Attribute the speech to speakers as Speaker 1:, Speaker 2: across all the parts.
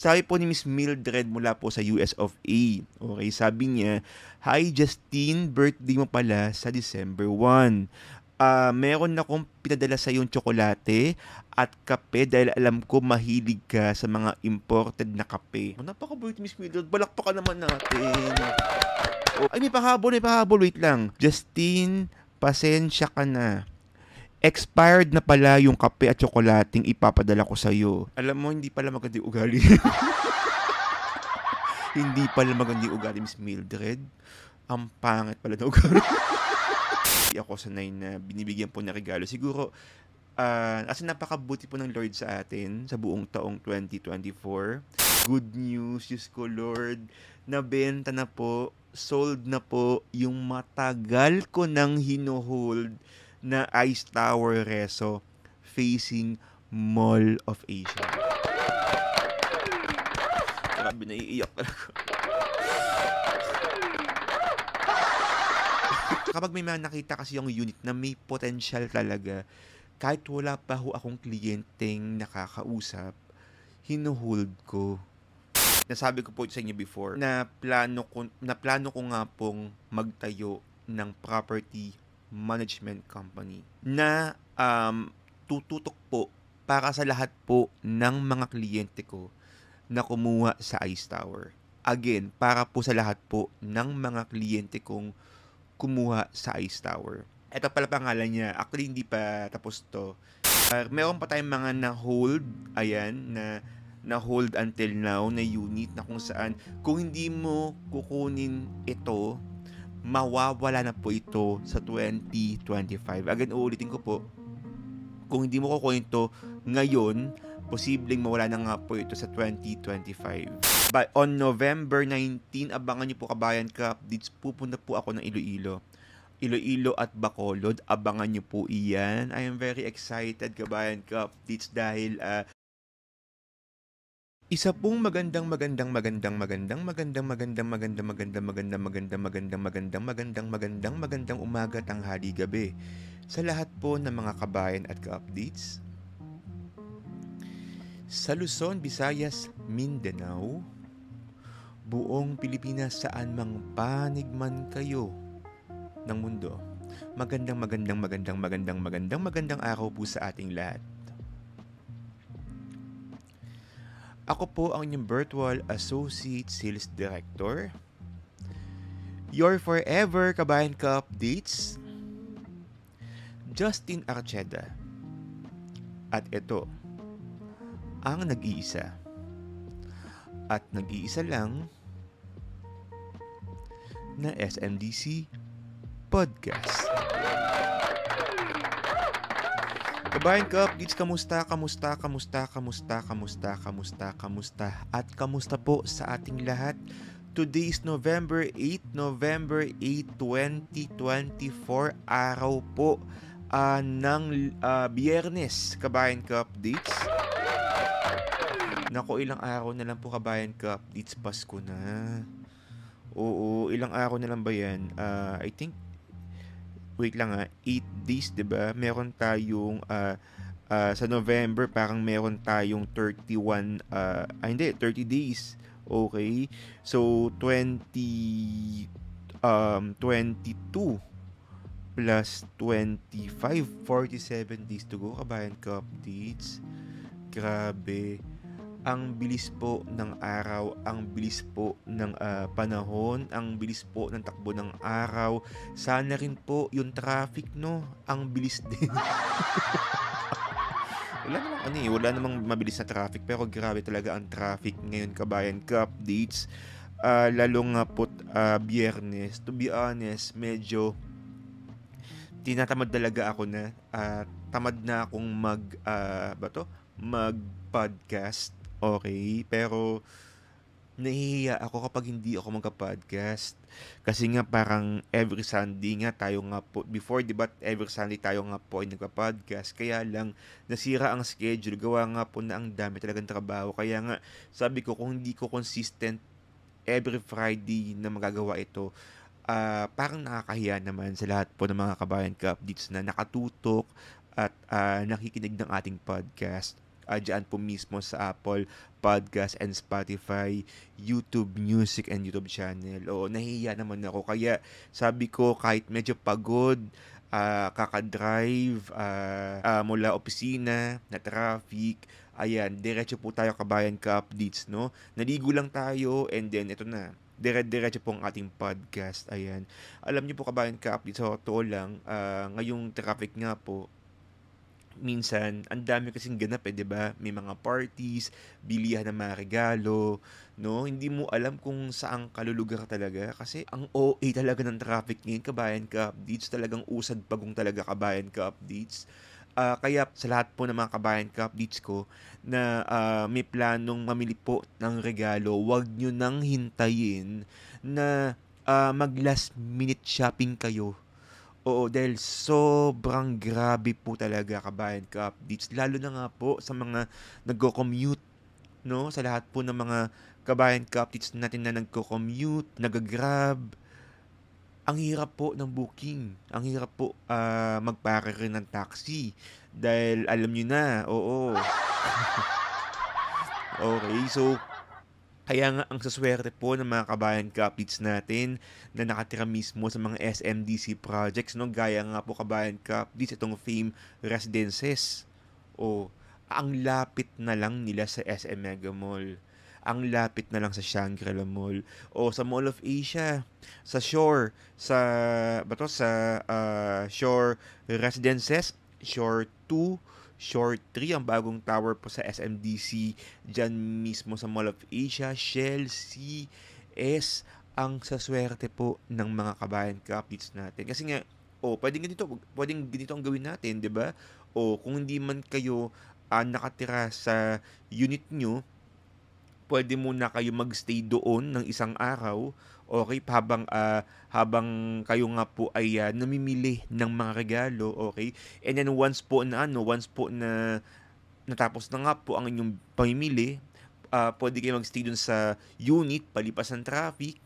Speaker 1: Sabi po ni Miss Mildred mula po sa US of A. Okay, sabi niya, "Hi Justine, birthday mo pala sa December 1. Meron akong pinadala sa yung tsokolate at kape dahil alam ko mahilig ka sa mga imported na kape." Oh, napaka-bait Miss Mildred, balakpakan naman natin. Oh, ay, may pahabol, wait lang. Justine, pasensya ka na. Expired na pala yung kape at tsokolating ipapadala ko sa'yo. Alam mo, hindi pala maganda yung ugali. Hindi pala maganda yung ugali, Miss Mildred. Ang pangit pala na ugali. Hindi ako sanay na binibigyan po ng regalo. Siguro, as napakabuti po ng Lord sa atin sa buong taong 2024. Good news, Diyos ko Lord. Nabenta na po, sold na po yung matagal ko nang hinohold na Ice Tower Reso facing Mall of Asia. Grabe, naiiyak talaga. Kapag may mga nakita kasi yung unit na may potential talaga, kahit wala pa ho akong kliyenteng nakakausap, hinuhold ko. Nasabi ko po sa inyo before na plano ko nga pong magtayo ng property management company na tututok po para sa lahat po ng mga kliyente ko na kumuha sa Ice Tower. Again, para po sa lahat po ng mga kliyente kong kumuha sa Ice Tower. Ito pala pangalan niya. Actually, hindi pa tapos to. Meron pa tayong mga na-hold, ayan, na hold until now na unit na kung saan kung hindi mo kukunin ito, mawawala na po ito sa 2025. Again, uulitin ko po, kung hindi mo kukunin ito ngayon, posibleng mawala na nga po ito sa 2025. But on November 19, abangan niyo po Kabayan Cup updates, pupunta po ako ng Iloilo at Bacolod. Abangan niyo po iyan. I am very excited, Kabayan Cup updates, dahil isa pong magandang umaga, tanghali, gabi sa lahat po ng mga kabayan at ka-updates sa Luzon, Visayas, Mindanao, buong Pilipinas, saan mang panig man kayo ng mundo. Magandang araw po sa ating lahat. Ako po ang inyong Virtual Associate Sales Director, your forever Kabayan Ka updates, Justin Archeda. At ito, ang nag-iisa. At nag-iisa lang na SMDC Podcast. Kabayan Ka updates, kamusta? At kamusta po sa ating lahat? Today is November 8, 2024, araw po ng Biyernes, Kabayan Ka updates. Nako, ilang araw na lang po, Kabayan Ka updates, Pasko na. Oo, ilang araw na lang ba yan? I think, wait lang 8 days, 'di ba? Meron tayong sa November parang meron tayong 31 hindi, 30 days. Okay? So 22 plus 25, 47 days to go, Kabayan Ka updates. Grabe. Ang bilis po ng araw, ang bilis po ng panahon, ang bilis po ng takbo ng araw. Sana rin po yung traffic, no? Ang bilis din. Wala namang mabilis na traffic, pero grabe talaga ang traffic ngayon, Kabayan Ka updates. Lalo nga po Biyernes. To be honest, medyo tinatamad talaga ako na tamad na akong mag-podcast. Okay, pero nahihiya ako kapag hindi ako magka-podcast. Kasi nga parang every Sunday nga tayo nga po, before, diba, every Sunday tayo nga po ay nagpa-podcast. Kaya lang, nasira ang schedule. Gawa nga po na ang dami talagang trabaho. Kaya nga, sabi ko, kung hindi ko consistent every Friday na magagawa ito, parang nakakahiya naman sa lahat po ng mga Kabayan Ka updates na nakatutok at nakikinig ng ating podcast. dyan po mismo sa Apple Podcast and Spotify, YouTube Music and YouTube channel. Oo, nahihiya naman ako. Kaya sabi ko kahit medyo pagod, kakadrive mula opisina, na traffic, ayan, diretso po tayo kabayan ka updates, no? Naligo lang tayo and then ito na, dire-diretso po ang ating podcast. Ayan. Alam niyo po kabayan ka updates, sa totoo lang, ngayong traffic nga po, minsan, ang dami kasing ganap 'di ba? May mga parties, bilihan ng mga regalo, no? Hindi mo alam kung saang kalulugar talaga kasi ang OA talaga ng traffic ngayon, kabayan ka updates, talagang usad pagong talaga kabayan ka updates. Kaya sa lahat po ng mga kabayan ka updates ko na may planong mamili po ng regalo, wag nyo nang hintayin na mag last minute shopping kayo. Oo, dahil sobrang grabe po talaga kabayan ka-updates. Lalo na nga po sa mga nagko-commute, no? Sa lahat po ng mga kabayan ka-updates natin na nagko-commute, nag-grab. Ang hirap po ng booking. Ang hirap po magpare rin ng taxi. Dahil alam nyo na, oo. Okay, so kaya nga ang saswerte po ng mga kabayan ka-updates natin na nakatira mismo sa mga SMDC projects, no? Gaya nga po kabayan ka-updates itong Fame Residences. O, ang lapit na lang nila sa SM Mega Mall. Ang lapit na lang sa Shangri-La Mall. O sa Mall of Asia, sa Shore, sa, sa Shore Residences, Shore 2, Shore 3, ang bagong tower po sa SMDC, dyan mismo sa Mall of Asia, Shell, CS, ang saswerte po ng mga kabayan ka-updates natin. Kasi nga, pwedeng ganito ang gawin natin, di ba? O kung hindi man kayo nakatira sa unit nyo, pwede muna kayo magstay doon ng isang araw, okay, habang kayo nga po ay namimili ng mga regalo, okay? And then once po na natapos na nga po ang inyong pamimili, pwede kayo magstay doon sa unit, palipas ng traffic,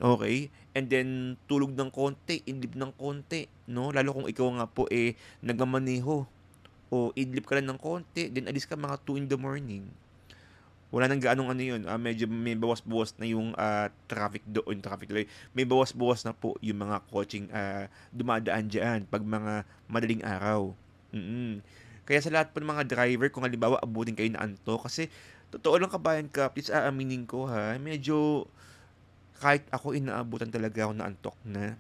Speaker 1: okay? And then tulog ng konti, idlip ng konti, no? Lalo kung ikaw nga po nagmamaneho, o idlip ka lang ng konti, then alis ka mga 2 in the morning. Wala nang gaanong ano yun, medyo may bawas-bawas na yung traffic doon, traffic light. May bawas-bawas na po yung mga coaching dumadaan dyan pag mga madaling araw. Mm-mm. Kaya sa lahat po ng mga driver, kung halimbawa abutin kayo na anto, kasi totoo lang kabayan ka, please aaminin ko ha, medyo kahit ako inaabutan talaga ako na antok na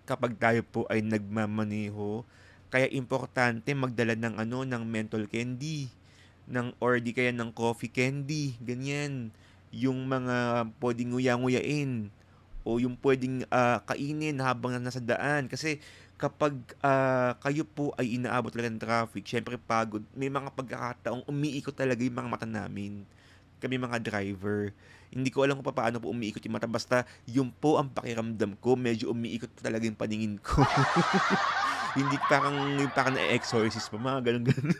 Speaker 1: kapag tayo po ay nagmamaneho. Kaya importante magdala ng ng menthol candy, or di kaya ng coffee candy, ganyan. Yung mga pwedeng nguya-nguyain o yung pwedeng kainin habang nasa daan. Kasi kapag kayo po ay inaabot talaga ng traffic, syempre pagod, may mga pagkakataong umiikot talaga yung mga mata namin. Kami mga driver. Hindi ko alam kung paano po umiikot yung mata. Basta yung po ang pakiramdam ko, medyo umiikot po talaga yung paningin ko. Hindi parang na-exorcist pa, mga ganun-ganun.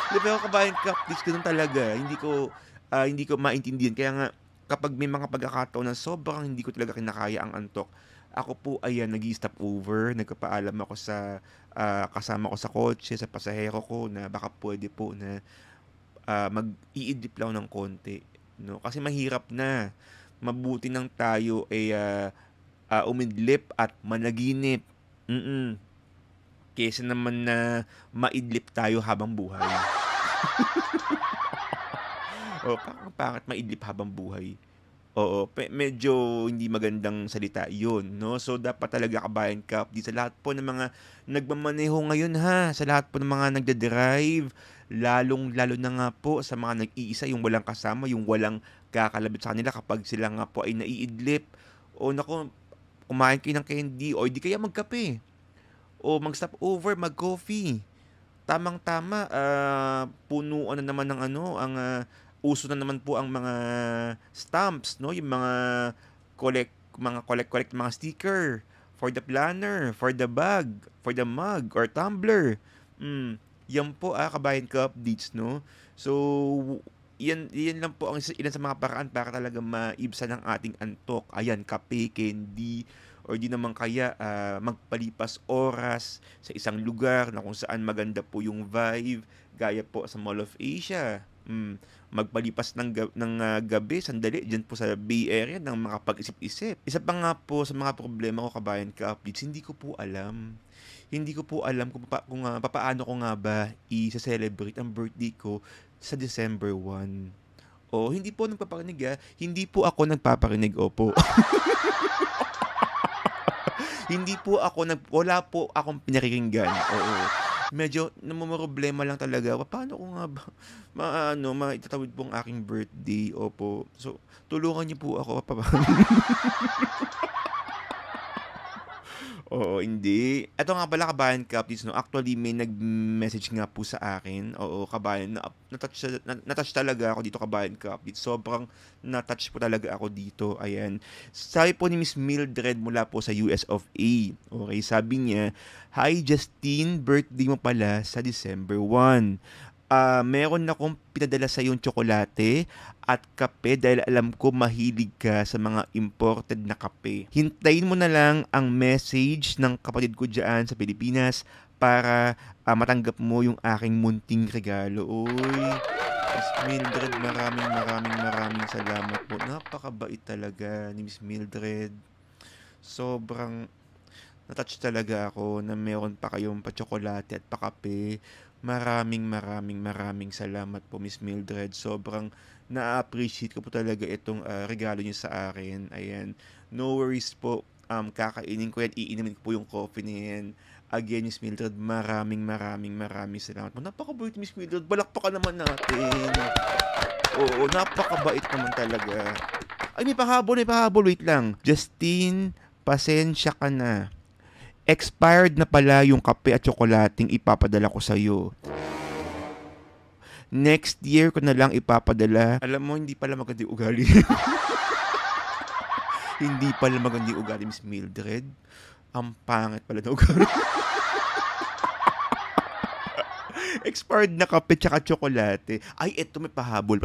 Speaker 1: Pero kabayan ka, please, ganun talaga. Hindi ko maintindihan. Kaya nga, kapag may mga pagkakataon na sobrang hindi ko talaga kinakaya ang antok, ako po ay nag-stop over, nagpapaalam ako sa kasama ko sa kotse, sa pasahero ko na baka pwede po na mag-iidlip lang ng konti. No? Kasi mahirap na. Mabuti nang tayo ay umidlip at managinip. Mm-mm. Kesa naman na maidlip tayo habang buhay. O, parang pangit maidlip habang buhay. Oo, medyo hindi magandang salita yun, no? So, dapat talaga kabayan ka di sa lahat po ng mga nagmamaneho ngayon ha, sa lahat po ng mga nagda-drive, lalong-lalo na nga po sa mga nag-iisa, yung walang kasama, yung walang kakalabit sa kanila kapag sila nga po ay naiidlip. O naku, kumain kayo ng candy, o di kaya magkape. O mag-stop over, mag-coffee. Tamang-tama, punuan na naman ng uso na naman po ang mga stamps, no? Yung collect mga sticker for the planner, for the bag, for the mug or tumbler. Yan po kabayan ka updates, no? So, yan lang po ang ilan sa mga paraan para talaga maibsan ang ating antok. Ayan, kape, candy, or di naman kaya magpalipas oras sa isang lugar na kung saan maganda po yung vibe, gaya po sa Mall of Asia. Magpalipas ng gabi, sandali, dyan po sa Bay Area ng makapag-isip-isip. Isa pa nga po sa mga problema ko, kabayan ka-updates, hindi ko po alam. Hindi ko po alam kung papaano ko nga ba i-celebrate ang birthday ko sa December 1. O, hindi po nagpaparinig Hindi po ako nagpaparinig, opo. Hindi po ako wala po akong pinakikinggan. Oo. Medyo namomroblema lang talaga. Paano ko nga ba maitatawid po ang aking birthday? Opo. So, tulungan niyo po ako. Oo, hindi. Eto nga pala, kabayan ka-updates, no? Actually, may nag-message nga po sa akin. Oo, kabayan. Na-touch talaga ako dito, kabayan ka-updates. Sobrang na-touch po talaga ako dito. Ayan. Sabi po ni Miss Mildred mula po sa US of A. Okay, sabi niya, "Hi Justine, birthday mo pala sa December 1. Meron akong pinadala sa yung tsokolate at kape dahil alam ko mahilig ka sa mga imported na kape. Hintayin mo na lang ang message ng kapatid ko dyan sa Pilipinas para matanggap mo yung aking munting regalo." Uy, Miss Mildred, maraming salamat po. Napakabait talaga ni Miss Mildred. Sobrang na-touch talaga ako na meron pa kayong pa-tsokolate at pa-kape. Maraming salamat po, Miss Mildred. Sobrang na-appreciate ko po talaga itong regalo niyo sa akin. Ayan. No worries po. Kakainin ko yan. Iinumin ko po yung coffee na yan. Again, Miss Mildred, maraming salamat po. Napakabait, Miss Mildred. Balakpakan naman natin. Oo, napakabait naman talaga. Ay, may pahabol. Wait lang. Justine, pasensya ka na. Expired na pala yung kape at tsokolating ipapadala ko sa'yo. Next year ko na lang ipapadala. Alam mo, hindi pala maganda yung ugali. Hindi pala maganda yung ugali, Miss Mildred. Ang pangit pala na ugali. Expired na kape tsaka tsokolate. Ay, eto, may pahabol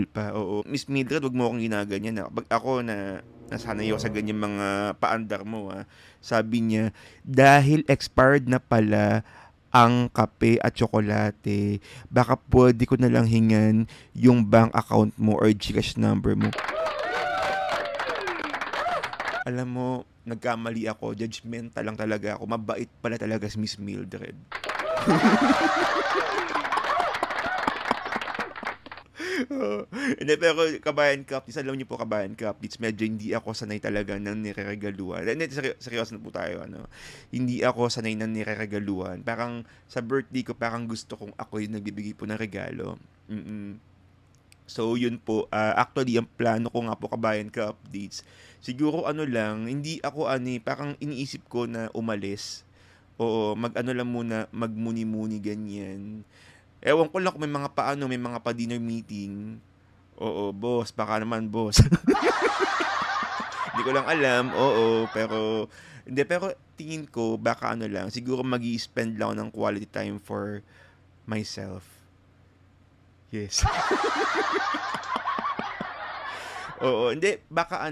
Speaker 1: pa. Oo. Miss Mildred, wag mo akong ginaganyan. Pag ako nasanay ako sa ganyan mga paandar mo. Sabi niya, dahil expired na pala ang kape at tsokolate, baka pwede ko na lang hingan yung bank account mo or GCash number mo. Alam mo, nagkamali ako. Judgmental lang talaga ako. Mabait pala talaga si Miss Mildred. Hindi, pero kabayan ka-updates, alam niyo po, kabayan ka-updates, medyo hindi ako sanay talaga ng nireregaluhan. Hindi, seryoso na po tayo, Hindi ako sanay ng nireregaluhan. Parang sa birthday ko, parang gusto kong ako yung nagbibigay po ng regalo. So, yun po. Actually, ang plano ko nga po, kabayan ka-updates, siguro hindi ako parang iniisip ko na umalis. Oo, lang muna, magmuni-muni ganyan. Ewan ko lang kung may mga pa-dinner meeting. Oo, boss, baka naman, boss. Hindi ko lang alam, oo, pero tingin ko, baka siguro magi-spend lang ako ng quality time for myself. Yes. Oo, hindi, baka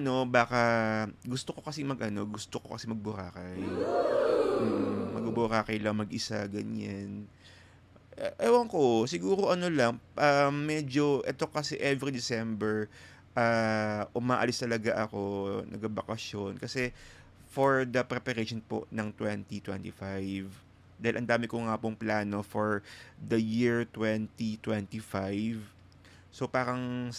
Speaker 1: gusto ko kasi mag-Boracay. Mag-Boracay lang mag-isa, ganyan. Ewan ko, siguro medyo, eto kasi every December, umaalis talaga ako, nagbabakasyon, kasi for the preparation po ng 2025. Dahil ang dami ko nga pong plano for the year 2025. So parang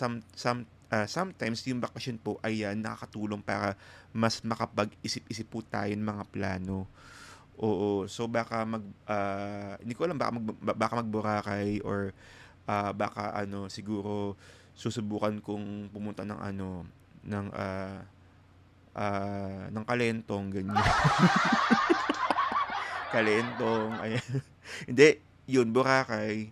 Speaker 1: sometimes yung bakasyon po ay nakakatulong para mas makapag-isip-isip po tayo ng mga plano. Oo, so baka hindi ko alam, baka mag-Boracay or baka siguro susubukan kong pumunta ng ng Kalentong, ganyan. Kalentong, ayan. Hindi, yun, Boracay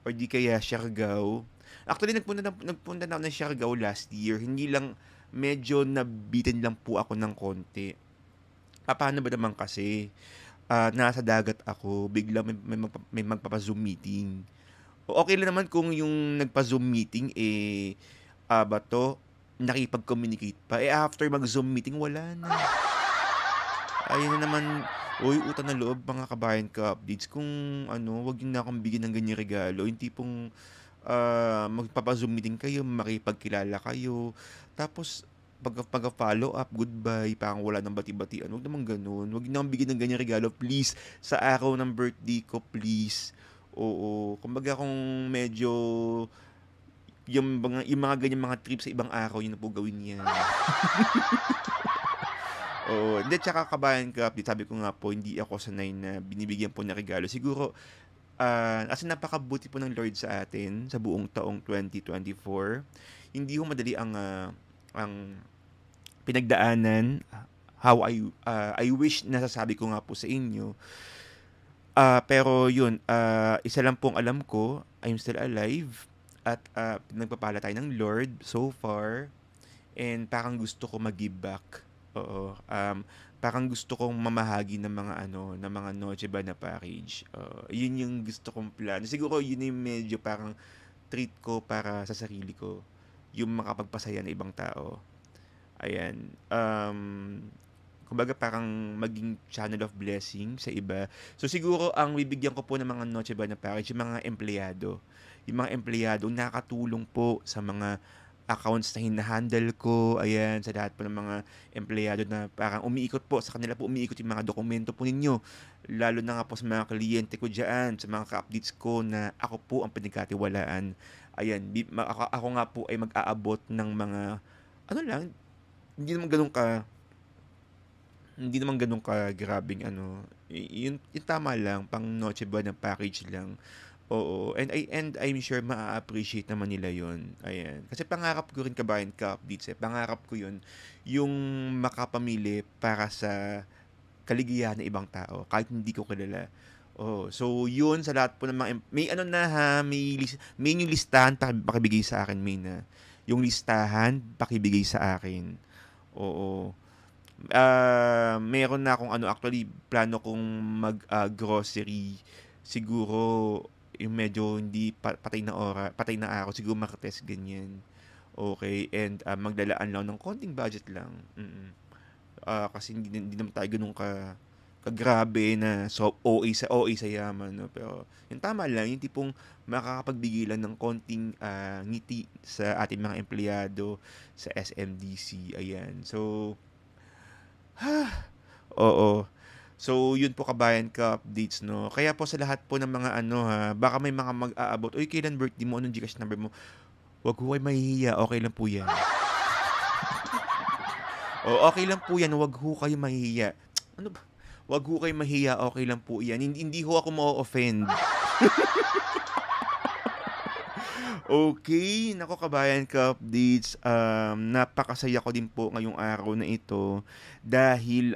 Speaker 1: or di kaya Siargao. Actually, nagpunta na ako ng Siargao last year. Hindi lang, medyo nabitin lang po ako ng konti. Paano ba naman kasi? Nasa dagat ako, bigla may magpapa-Zoom meeting. Okay lang naman kung yung nagpa-Zoom meeting, nakipag-communicate pa. After mag-Zoom meeting, wala na. Ayun na naman, uy, utang na loob mga kabayan ka-updates. Kung ano, wag niyo na akong bigyan ng ganyang regalo. Yung tipong magpapa-Zoom meeting kayo, makipagkilala kayo. Tapos, pag-follow up, goodbye, parang wala nang bati-batian. Huwag naman ganun. Huwag niyo na akong bigyan ng ganyang regalo, please. Sa araw ng birthday ko, please. Oo. Kumbaga kung medyo yung mga ganyang mga trip sa ibang araw, yun na po gawin yan. Oo, hindi tsaka kabayan ka update, sabi ko nga po hindi ako sanay na binibigyan po ng regalo. Siguro, as in napakabuti po ng Lord sa atin sa buong taong 2024. Hindi ho madali ang pinagdaanan. How I wish nasasabi ko nga po sa inyo. Pero yun, isa lang pong alam ko, I'm still alive at nagpapala tayo ng Lord so far. And parang gusto ko mag-give back. Oo. Parang gusto kong mamahagi ng mga ng mga Noche Buena package. Yun yung gusto kong plan. Siguro yun yung medyo parang treat ko para sa sarili ko. Yung makapagpasaya ng ibang tao. Ayan. Kumbaga parang maging channel of blessing sa iba. So siguro ang bibigyan ko po ng mga Noche Buena package, yung mga empleyado. Yung mga empleyado nakatulong po sa mga accounts na hinahandle ko, ayan, sa lahat po ng mga empleyado na parang umiikot po, sa kanila po umiikot yung mga dokumento po ninyo. Lalo na nga po sa mga kliyente ko dyan, sa mga ka-updates ko na ako po ang pinagkatiwalaan. Ayan, ako nga po ay mag-aabot ng mga, ano lang, hindi naman ganun ka, hindi naman ganun ka grabing yung tama lang, pang Noche Buena package lang. Oo, and I'm sure maa-appreciate naman nila 'yon. Ayan. Kasi pangarap ko rin kabayan ka-updates, pangarap ko 'yun, yung makapamili para sa kaligayahan ng ibang tao kahit hindi ko kilala. Oo, so 'yun sa lahat po ng mga may ano na ha, may yung listahan pakibigay sa akin, may na. Yung listahan pakibigay sa akin. Oo. Meron na akong actually plano kong grocery siguro yung medyo hindi patay na araw, siguro Martes ganyan. Okay, and maglalaan lang ng konting budget lang. Kasi hindi naman tayo ganun kagrabe na so OA sa yaman, no? Pero yung tama lang, yung tipong makakapagbigay lang ng konting ngiti sa ating mga empleyado sa SMDC. Ayan. So, oo. So, yun po kabayan ka updates, no? Kaya po sa lahat po ng mga baka may mga mag-aabot, uy, kailan birthday mo? Anong Gcash number mo? Wag ho kayo mahihiya, okay lang po yan. Okay lang po yan, wag ho kayo mahihiya. Ano ba? Wag ho kayo mahiya, okay lang po yan. Hindi ho ako ma-offend. Okay, nako kabayan ka-updates, napakasaya ko din po ngayong araw na ito dahil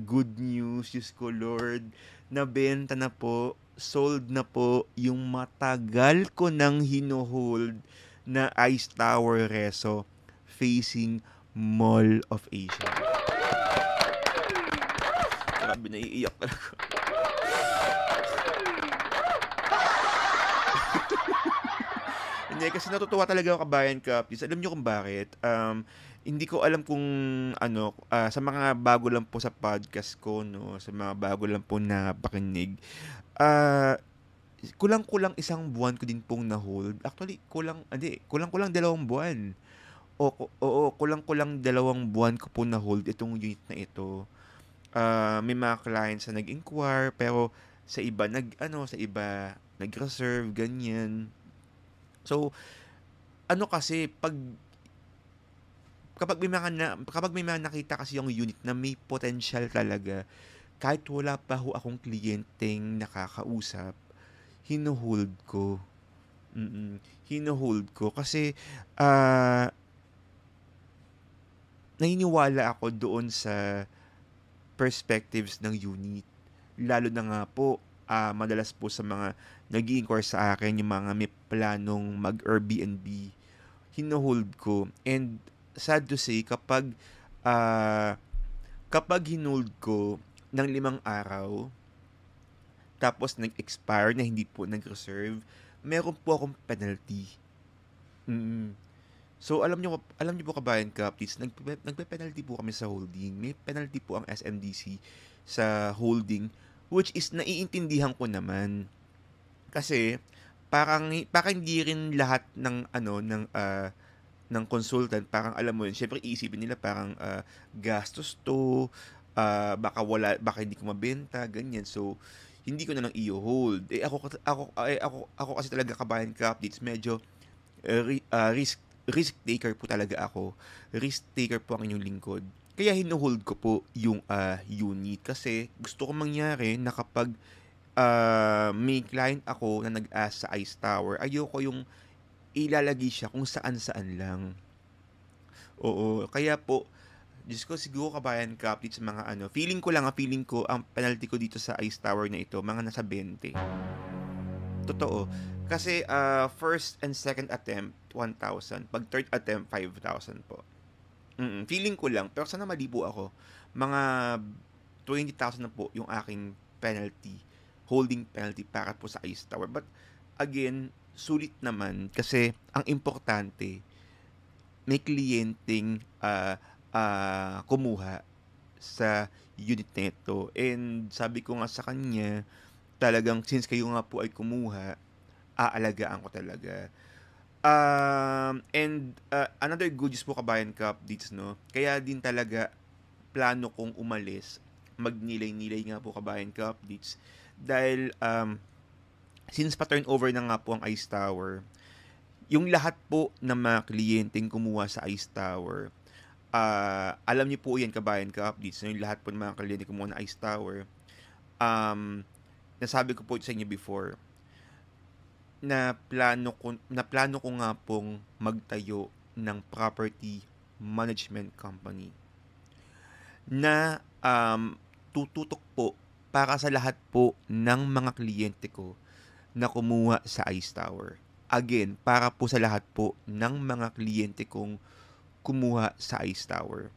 Speaker 1: good news, Diyos ko Lord, nabenta na po, sold na po yung matagal ko nang hino-hold na Ice Tower Reso facing Mall of Asia. Grabe, naiiyak talaga. Hindi, kasi natutuwa talaga ako kabayan ka. Please, alam niyo kung bakit? Hindi ko alam kung sa mga bago lang po sa podcast ko, no, sa mga bago lang po na pakinig, ah, kulang-kulang isang buwan ko din pong na-hold. Actually, kulang-kulang 2 buwan. Oo, kulang-kulang 2 buwan ko po na-hold itong unit na ito. May mga clients na nag-inquire, pero sa iba, nag-reserve, ganyan. So, kasi kapag may mga nakita kasi yung unit na may potential talaga, kahit wala pa ho akong kliyenteng nakakausap, hino-hold ko. Hino-hold ko kasi ah naniniwala ako doon sa perspectives ng unit. Lalo na nga po, madalas po sa mga nag-i-inquire sa akin, yung mga may planong mag-Airbnb, hino-hold ko. And sad to say, ah, kapag hinold ko ng 5 araw, tapos nag-expire na hindi po nag-reserve, meron po akong penalty. Mm. So alam niyo po kabayan ka-updates, nagpe-penalty po kami sa holding. May penalty po ang SMDC sa holding, which is naiintindihan ko naman. Kasi parang hindi rin lahat ng ng consultant, parang alam mo yun, syempre iisipin nila parang gastos to, baka hindi ko mabenta, ganyan. So hindi ko na lang i-hold. Ako kasi talaga kabayan ka-updates, medyo risk taker po talaga ako. Risk taker po ang inyong lingkod. Kaya hinuhold ko po yung unit kasi gusto ko mangyari na kapag may client ako na nag-ask sa Ice Tower, ayoko yung ilalagay siya kung saan-saan lang. Oo, kaya po, Diyos ko, siguro kabayan ka-update sa mga feeling ko, ang penalty ko dito sa Ice Tower na ito, mga nasa 20. Totoo. Kasi first and second attempt, 1,000. Pag third attempt, 5,000 po. Feeling ko lang, pero sana mali po ako. Mga 20,000 na po yung aking penalty, holding penalty para po sa Ice Tower. But again, sulit naman kasi ang importante, may kliyenteng kumuha sa unit nito. And sabi ko nga sa kanya, talagang since kayo nga po ay kumuha, aalagaan ko talaga. And another good news po kabayan ka updates, no? Kaya din talaga plano kong umalis, magnilay-nilay nga po kabayan ka updates. Dahil since pa-turnover na nga po ang Ice Tower, yung lahat po ng mga kliyenteng kumuha sa Ice Tower, alam niyo po yan kabayan ka updates, no? Yung lahat po ng mga kliyenteng kumuha ng Ice Tower, um, nasabi ko po sa inyo before, na plano ko nga pong magtayo ng property management company na tututok po para sa lahat po ng mga kliyente ko na kumuha sa Ice Tower. Again, para po sa lahat po ng mga kliyente kong kumuha sa Ice Tower.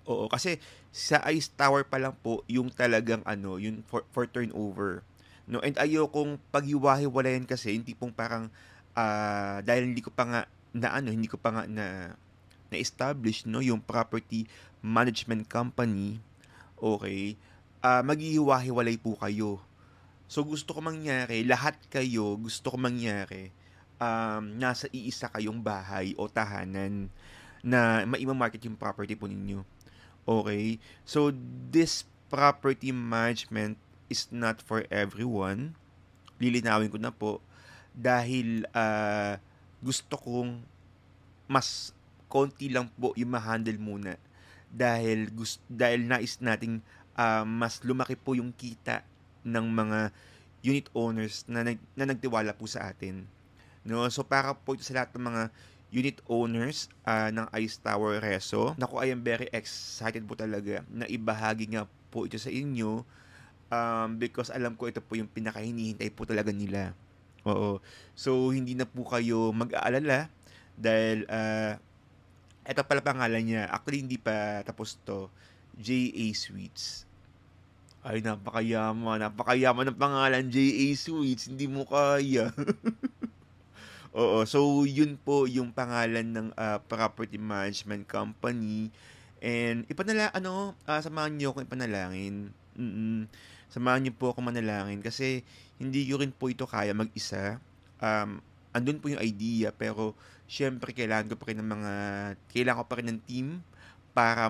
Speaker 1: Oo, kasi sa Ice Tower pa lang po yung talagang yung for turnover. No, and ayokong paghiwa-hiwalayan kasi hindi pong parang dahil hindi ko pa nga na-establish no yung property management company, okay, maghihiwa-hiwalay po kayo. So gusto ko mangyari, lahat kayo gusto ko mangyari nasa iisa kayong bahay o tahanan na maima-market yung property po ninyo. Okay? So this property management is not for everyone. Lilinawin ko na po dahil gusto kong mas konti lang po yung ma-handle muna dahil nais nating mas lumaki po yung kita ng mga unit owners na nagtiwala po sa atin. No, so para po ito sa lahat ng mga unit owners ng Ice Tower Reso. Naku, I am very excited po talaga na ibahagi nga po ito sa inyo because alam ko ito po yung pinakahinihintay po talaga nila. Oo. So, hindi na po kayo mag-aalala dahil ito pala pangalan niya. Actually, hindi pa tapos to. J.A. Suites. Ay, napakayaman. Napakayaman ng pangalan, J.A. Suites. Hindi mo kaya. Oo, so yun po yung pangalan ng property management company. And samahan niyo ako ipanalangin. Samahan niyo po ako manalangin kasi hindi ko rin po ito kaya mag-isa. Andun po yung idea pero syempre kailangan ko pa rin ng team para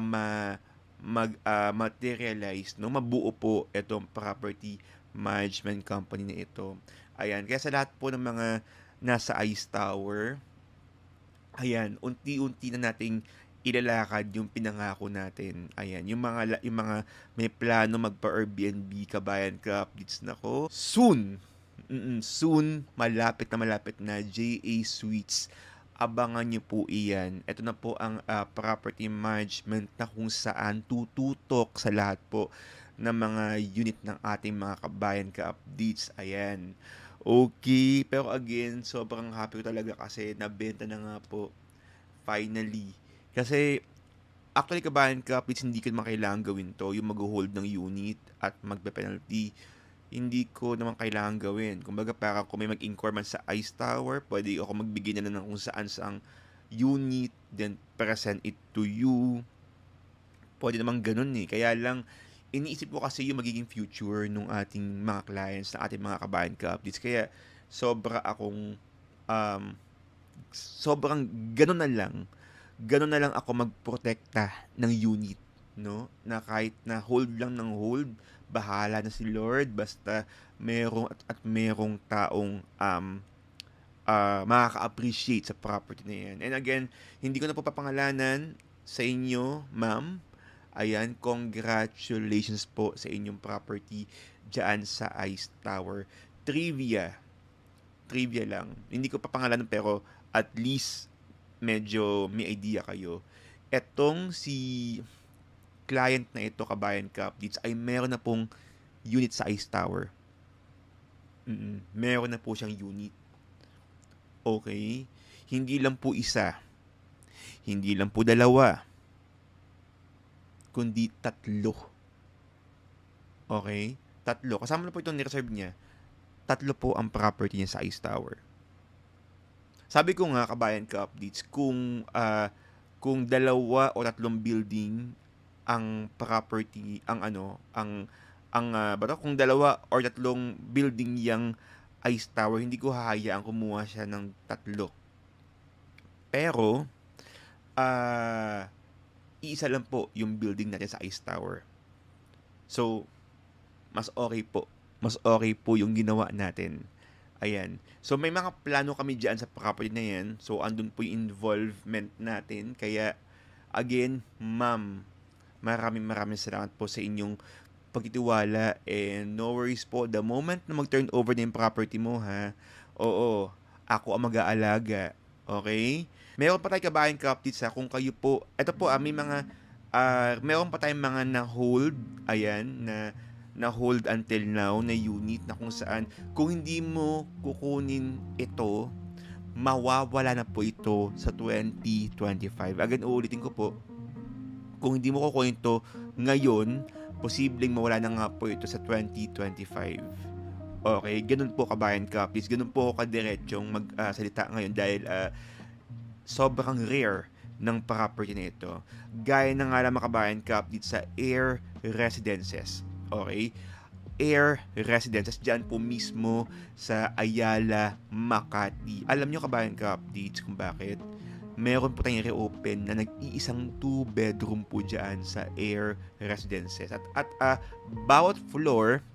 Speaker 1: materialize, no, mabuo po itong property management company na ito. Ayan, kaya sa lahat po ng mga nasa Ice Tower, ayan, unti-unti na nating ilalakad yung pinangako natin. Ayan, yung mga may plano magpa-Airbnb kabayan ka updates na ko. Soon, soon, malapit na JA Suites. Abangan nyo po iyan. Ito na po ang property management na kung saan tututok sa lahat po ng mga unit ng ating mga kabayan ka updates. Ayan. Okay, pero again, sobrang happy ko talaga kasi nabenta na nga po finally. Kasi actually kabayan ka, please hindi ko naman kailangan gawin to, yung mag-hold ng unit at magpe-penalty. Hindi ko naman kailangan gawin. Kumbaga para kung may mag-inquire man sa Ice Tower, pwede ako magbigay na lang ng kung saan saang unit, then present it to you. Pwede namang ganun eh. Kaya lang, iniisip ko kasi yung magiging future ng ating mga clients, ng ating mga kabayan ka-updates. Kaya, um, sobrang ganun na lang ako magprotekta ng unit, no? Na kahit na hold lang ng hold, bahala na si Lord, basta merong taong makaka-appreciate sa property na yan. And again, hindi ko na po papangalanan sa inyo, ma'am. Ayan, congratulations po sa inyong property dyan sa Ice Tower. Trivia lang. Hindi ko papangalanan pero at least medyo may idea kayo. Etong si client na ito, kabayan ka-updates, ay meron na pong unit sa Ice Tower. Meron na po siyang unit. Okay? Hindi lang po isa. Hindi lang po dalawa. Kundi 3. Okay? 3. Kasama na po itong nireserve niya. 3 po ang property niya sa Ice Tower. Sabi ko nga, kabayan ka-updates, kung 2 o 3 building ang property, kung 2 or 3 building yung Ice Tower, hindi ko hahayaan kumuha siya ng 3. Pero, iisa lang po yung building natin sa Ice Tower. So, mas okay po yung ginawa natin. Ayan. So, may mga plano kami dyan sa property na yan. So, andun po yung involvement natin. Kaya, again, ma'am, maraming salamat po sa inyong pagtitiwala. And no worries po, the moment na mag-turn over na yung property mo, ha, oo, ako ang mag-aalaga. Okay? Meron pa tayong kabayan ka-updates, ha, kung kayo po, ito po, may mga, meron pa tayong mga na-hold, ayan, na hold until now na unit na kung saan kung hindi mo kukunin ito, mawawala na po ito sa 2025. Again, uulitin ko po, kung hindi mo kukunin ito ngayon, posibleng mawala na nga po ito sa 2025. Okay, ganun po kabayan ka-updates, ganun po ako kadiretsong magsalita ngayon dahil sobrang rare ng property na ito. Gaya na nga lang mga kabayan ka-updates sa Air Residences. Okay? Air Residences, dyan po mismo sa Ayala, Makati. Alam nyo kabayan ka-updates kung bakit? Meron po tayong reopen na nag-iisang 2-bedroom po dyan sa Air Residences. At bawat floor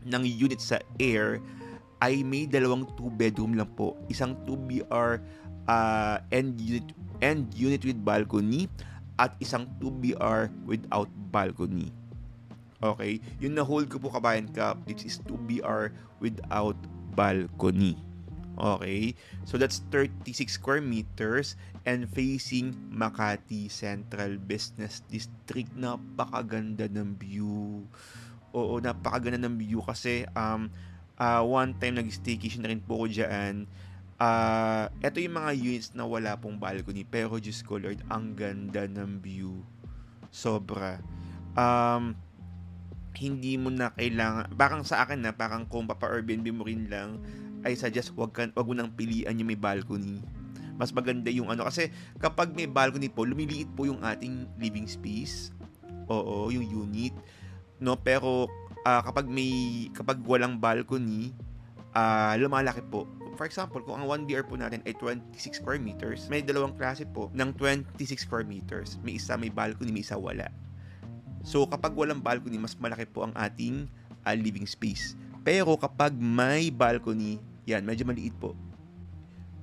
Speaker 1: ng unit sa Air ay may 2 2-bedroom lang po. Isang 2BR end unit with balcony at isang 2BR without balcony. Okay? Yung na-hold ko po kabayan ka, this is 2BR without balcony. Okay? So that's 36 square meters and facing Makati Central Business District. Napakaganda ng view. Oo, napakaganda ng view kasi one time nag-staycation na rin po ko dyan. Ito yung mga units na wala pong balcony pero Diyos ko Lord, ang ganda ng view. Sobra. Hindi mo na kailangan, parang sa akin na, parang kung papa-Airbnb mo rin lang, I suggest wag mo nang pilian yung may balcony. Mas maganda yung kasi kapag may balcony po, lumiliit po yung ating living space. Oo, yung unit. No, pero kapag walang balcony, lumalaki po. For example, kung ang 1BR po natin ay 26 square meters, may 2 klase po ng 26 square meters. May isa may balcony, may isa wala. So, kapag walang balcony, mas malaki po ang ating living space. Pero kapag may balcony, yan, medyo maliit po.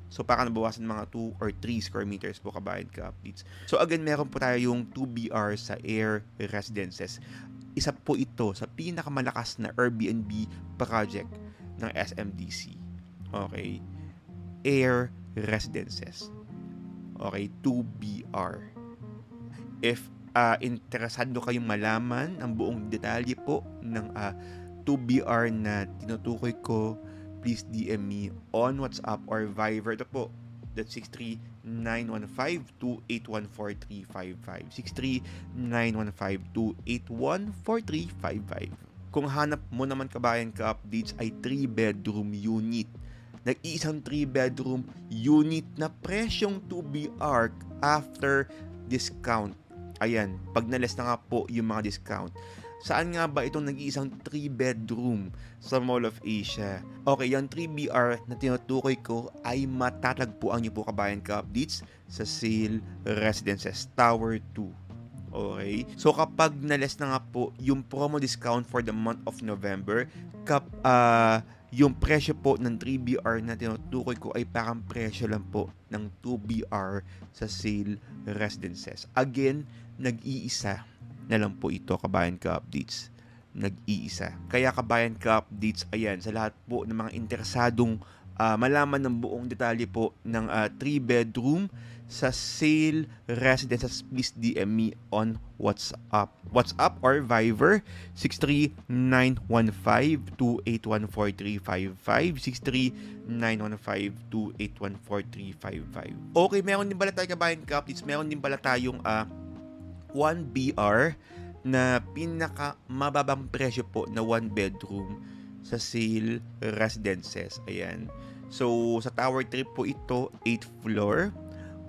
Speaker 1: So, para nabawasan mga 2 or 3 square meters po kabayan ka-updates. So, again, meron po tayo yung 2BR sa Air Residences. Isa po ito sa pinakamalakas na Airbnb project ng SMDC. Okay? Air Residences. Okay? 2BR. If interesado kayong malaman ang buong detalye po ng 2BR na tinutukoy ko, please DM me on WhatsApp or Viber. Ito po, that's 63915-2814355. 63915-2814355. Kung hanap mo naman kabayan ka-updates ay 3-bedroom unit nag-iisang 3-bedroom unit na presyong 2BR after discount. Ayan, pag na-less na nga po yung mga discount. Saan nga ba itong nag-iisang 3-bedroom sa Mall of Asia? Okay, yung 3BR na tinutukoy ko ay matatagpuan niyo po kabayan ka-updates sa Sale Residences Tower 2. Okay? So kapag na-less na nga po yung promo discount for the month of November, yung presyo po ng 3BR na tinutukoy ko ay parang presyo lang po ng 2BR sa Sale Residences. Again, nag-iisa na lang po ito kabayan ka-updates. Nag-iisa. Kaya kabayan ka-updates, ayan, sa lahat po ng mga interesadong malaman ng buong detalye po ng 3-bedroom sa Sale Residences, please DM me on WhatsApp. WhatsApp or Viber 63915-2814355 63915-2814355. Okay, meron din pala tayo kabayan ka-updates. Meron din pala tayong 1BR na pinaka mababang presyo po na 1-bedroom sa Sale Residences. Ayan. So, sa Tower 3 po ito, 8th floor.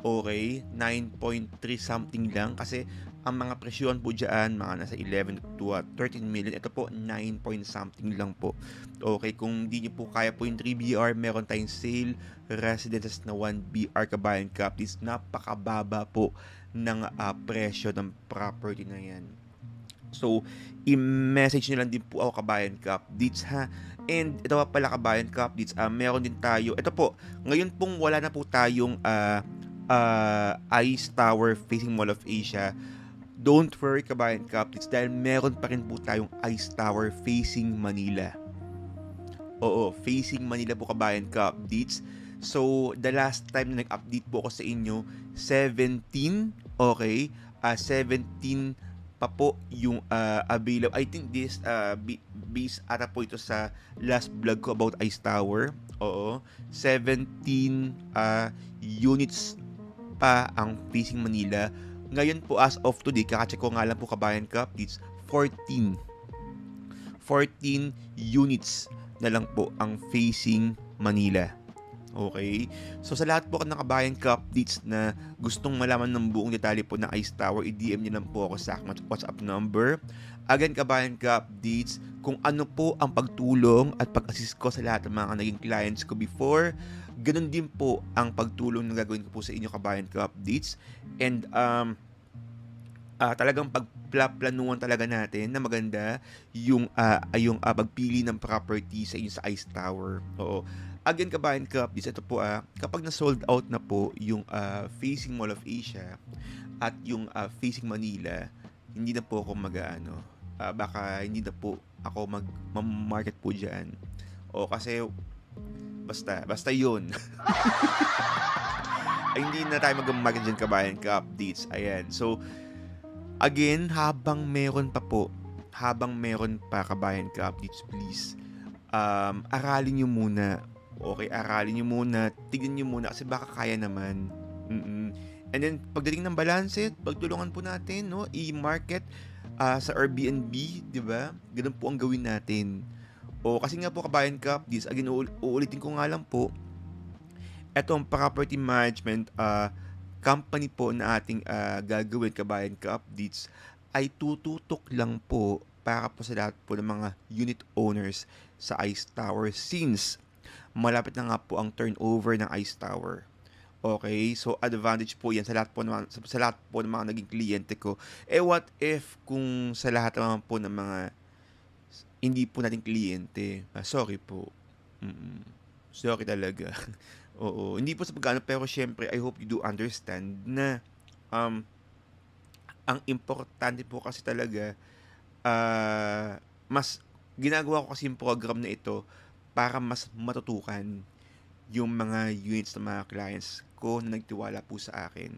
Speaker 1: Okay, 9.3 something lang kasi ang mga presyon po dyan, mga nasa 11 to 13 million. Ito po, 9 point something lang po. Okay, kung di nyo po kaya po yung 3BR, meron tayong Sale Residences na 1BR kabayan ka-updates. Napakababa po ng presyo ng property na yan. So, i-message nyo lang din po ako kabayan ka-updates ha. And ito pa pala kabayan ka-updates, meron din tayo, ito po, ngayon pong wala na po tayong Ice Tower facing Mall of Asia. Don't worry kabayan ka-updates dahil meron pa rin po tayong Ice Tower facing Manila. Oo, facing Manila po kabayan ka-updates. So, the last time na nag-update po ako sa inyo, 17, okay, 17 pa po yung available. I think this based ata po ito sa last vlog ko about Ice Tower. Oo, 17 units pa ang facing Manila. Ngayon po as of today, kakacheck ko nga lang po kabayan ka-updates, 14 units na lang po ang facing Manila. Okay? So sa lahat po ng kabayan ka-updates na gustong malaman ng buong detalye po ng Ice Tower, i-DM niyo lang po ako sa aking WhatsApp number. Again, kabayan ka-updates, kung ano po ang pagtulong at pag-assist ko sa lahat ng mga naging clients ko before, ganun din po ang pagtulong na gagawin ko po sa inyo kabayan ka-updates. And talagang pagplanuhan talaga natin na maganda yung pagpili ng property sa inyo sa Ice Tower. Oo. Again, kabayan ka-updates, ito po kapag na-sold out na po yung facing Mall of Asia at yung facing Manila, hindi na po ako baka hindi na po ako mag-market po dyan. O kasi basta yun. Ay, hindi na tayo mag-market dyan kabayan ka-updates. Ayan. So, again, habang meron pa kabayan ka-updates, please, aralin nyo muna. Okay, aralin nyo muna, tignan nyo muna kasi baka kaya naman. And then, pagdating ng balance, pagtulungan po natin, no? I-market sa Airbnb, di ba? Ganun po ang gawin natin. O, kasi nga po kabayan ka-updates, again, uulitin ko nga lang po, etong property management company po na ating gagawin kabayan ka-updates ay tututok lang po para po sa lahat po ng mga unit owners sa Ice Tower since malapit na nga po ang turnover ng Ice Tower. Okay, so advantage po yan sa lahat po ng mga naging kliyente ko. What if kung sa lahat naman po ng mga hindi po nating kliyente? Sorry po. Sorry talaga. Oo, hindi po sa pagkano, pero syempre I hope you do understand na ang importante po kasi talaga mas ginagawa ko kasi yung program na ito para mas matutukan yung mga units ng mga clients ko na nagtiwala po sa akin.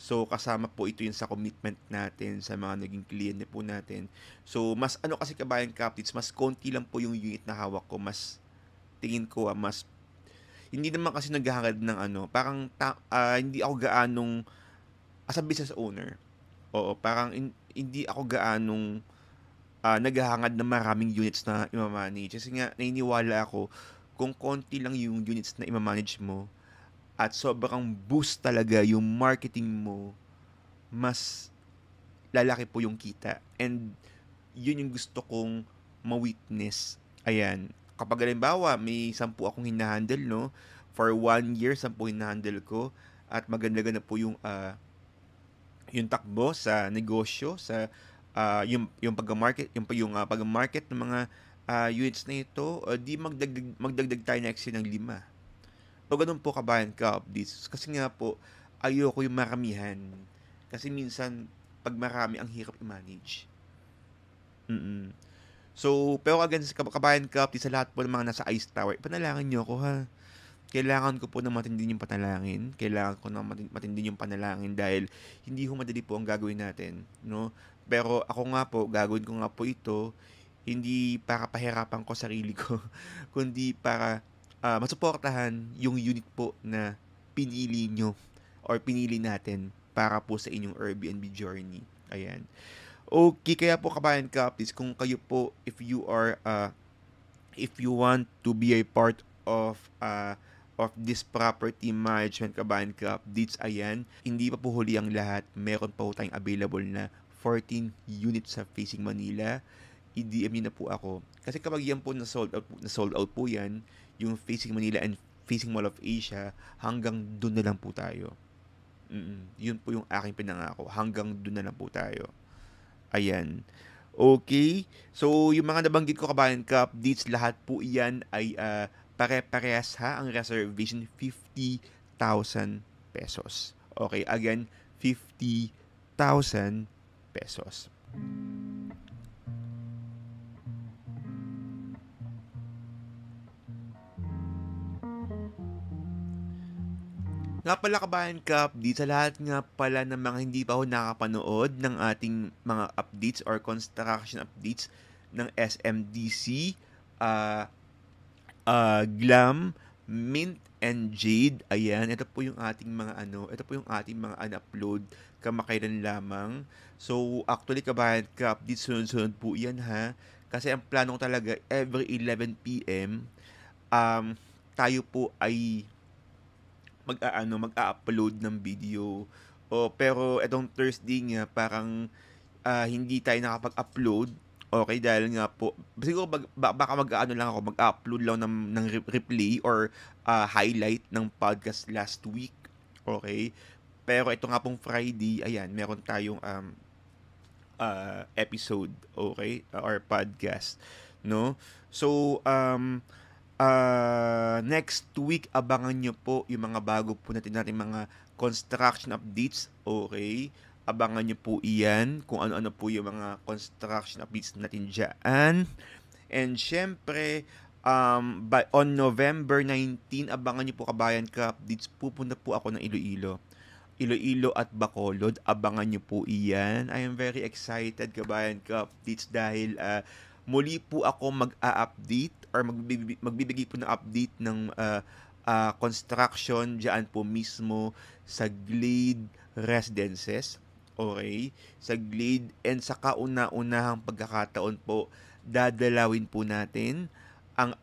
Speaker 1: So, kasama po ito yun sa commitment natin sa mga naging kliyente po natin. So, mas kasi kabayan ka-updates, mas konti lang po yung unit na hawak ko. Mas, tingin ko, mas, hindi naman kasi naghahangad ng parang, hindi ako gaanong, as a business owner, parang hindi ako gaanong naghahangad ng maraming units na i-manage. Kasi nga, naniniwala ako, kung konti lang yung units na ima-manage mo at sobrang boost talaga yung marketing mo, mas lalaki po yung kita. And yun yung gusto kong ma-witness. Ayan. Kapag halimbawa, may 10 akong hinahandle, no? For 1 year, 10 hinahandle ko. At maganda-ganda po yung takbo sa negosyo, sa yung pag-market, pag-market ng mga units na ito, di magdagdag tayo next year ng 5. O ganun po kabayan ka updates. Kasi nga po, ayoko yung maramihan. Kasi minsan, pag marami, ang hirap i-manage. Mm. So, pero again, sa kabayan ka updates, sa lahat po ng mga nasa Ice Tower, panalangin nyo ako ha. Kailangan ko po ng matindi yung panalangin. Kailangan ko ng matindi yung panalangin dahil hindi ho madali po ang gagawin natin, no? Pero ako nga po, gagawin ko nga po ito hindi para pahirapan ko sarili ko, kundi para masuportahan yung unit po na pinili nyo or pinili natin para po sa inyong Airbnb journey. Ayan. Okay, kaya po kabayan ka, please, kung kayo po, if you want to be a part of this property management kabayan ka updates, ayan, hindi pa po huli ang lahat. Meron pa po tayong available na 14 units sa Facing Manila. I-DM nyo na po ako. Kasi kapag yan po na sold out po yan, yung Facing Manila and Facing Mall of Asia, hanggang doon na lang po tayo. Yun po yung aking pinangako. Hanggang doon na lang po tayo. Ayan. Okay. So, yung mga nabanggit ko kabayan ka updates, lahat po iyan ay pare-parehas ha. Ang reservation, 50,000 pesos. Okay. Again, 50,000 pesos. Nga pala kabayan ka updates, sa lahat nga pala ng mga hindi pa ho nakapanood ng ating mga updates or construction updates ng SMDC, Glam, Mint, and Jade. Ayan, ito po yung ating mga un-upload kamakailan lamang. So, actually kabayan ka updates, sunod-sunod po yan ha. Kasi ang plano ko talaga, every 11 p.m., tayo po ay mag-upload ng video. Pero etong Thursday nga parang hindi tayo nakapag-upload. Okay, dahil nga po siguro baka mag-upload lang ng replay or highlight ng podcast last week. Okay? Pero ito nga pong Friday, ayan, meron tayong episode, okay? Or podcast, no? So, next week, abangan nyo po yung mga bago po natin mga construction updates. Okay? Abangan nyo po iyan kung ano-ano po yung mga construction updates natin dyan. And syempre, on November 19, abangan nyo po kabayan ka updates. Pupunta po ako ng Iloilo at Bacolod. Abangan nyo po iyan. I am very excited kabayan ka updates dahil muli po ako mag-a-update or magbibigay po ng update ng construction diyan po mismo sa Glade Residences. Okay? Sa Glade, and sa kauna-unahang pagkakataon po, dadalawin po natin ang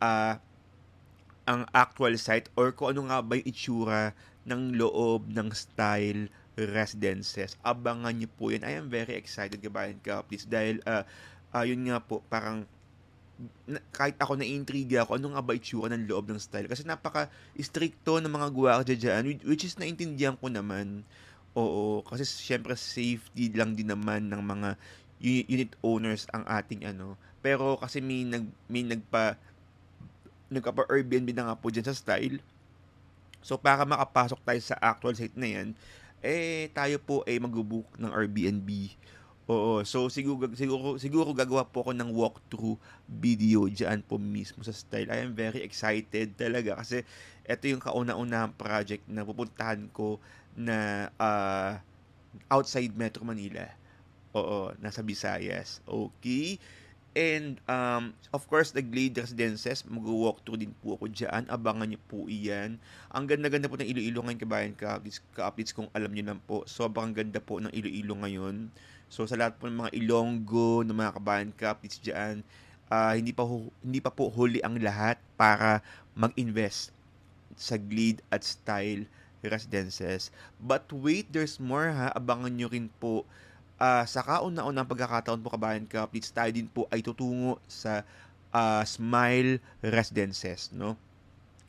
Speaker 1: actual site or kung ano nga ba yung itsura ng loob ng Style Residences. Abangan niyo po yan. I am very excited kabayan ka please dahil yun nga po, parang kahit ako na-intriga ako, ano nga ba itsura ng loob ng Style? Kasi napaka-stricto ng mga gwardiya dyan, which is naintindihan ko naman. Oo, kasi syempre safety lang din naman ng mga unit owners ang ating Pero kasi may nagpa-Airbnb na nga po dyan sa Style. So, para makapasok tayo sa actual site na yan, tayo po ay mag-book ng Airbnb. Oo, so siguro gagawa po ako ng walkthrough video diyan po mismo sa Style. I am very excited talaga kasi ito yung kauna-unahang project na pupuntahan ko na outside Metro Manila. Oo, nasa Visayas. Okay. And of course, the Glade Residences, mag-walkthrough din po ako diyan. Abangan niyo po iyan. Ang ganda-ganda po ng Iloilo ngayon kabayan ka-updates kung alam niyo lang po. Sobrang ganda po ng Iloilo ngayon. So, sa lahat po ng mga Ilonggo, ng mga kabayan ka-updates dyan, hindi pa po huli ang lahat para mag-invest sa Glade at Style Residences. But wait, there's more ha. Abangan nyo rin po sa kauna-unang pagkakataon po kabayan ka-updates, tayo din po ay tutungo sa Smile Residences, no?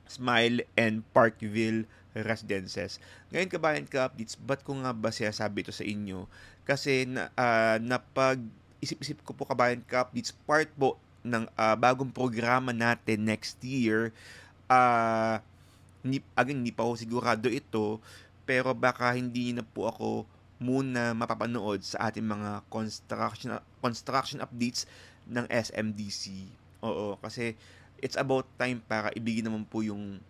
Speaker 1: Smile and Parkville Residences. Ngayon kabayan ka-updates, ba't ko nga ba siya sabi ito sa inyo? Kasi napag isip-isip ko po kabayan ka-updates, part po ng bagong programa natin next year. Hindi pa ako sigurado ito, pero baka hindi na po ako muna mapapanood sa ating mga construction updates ng SMDC. Oo, kasi it's about time para ibigay naman po yung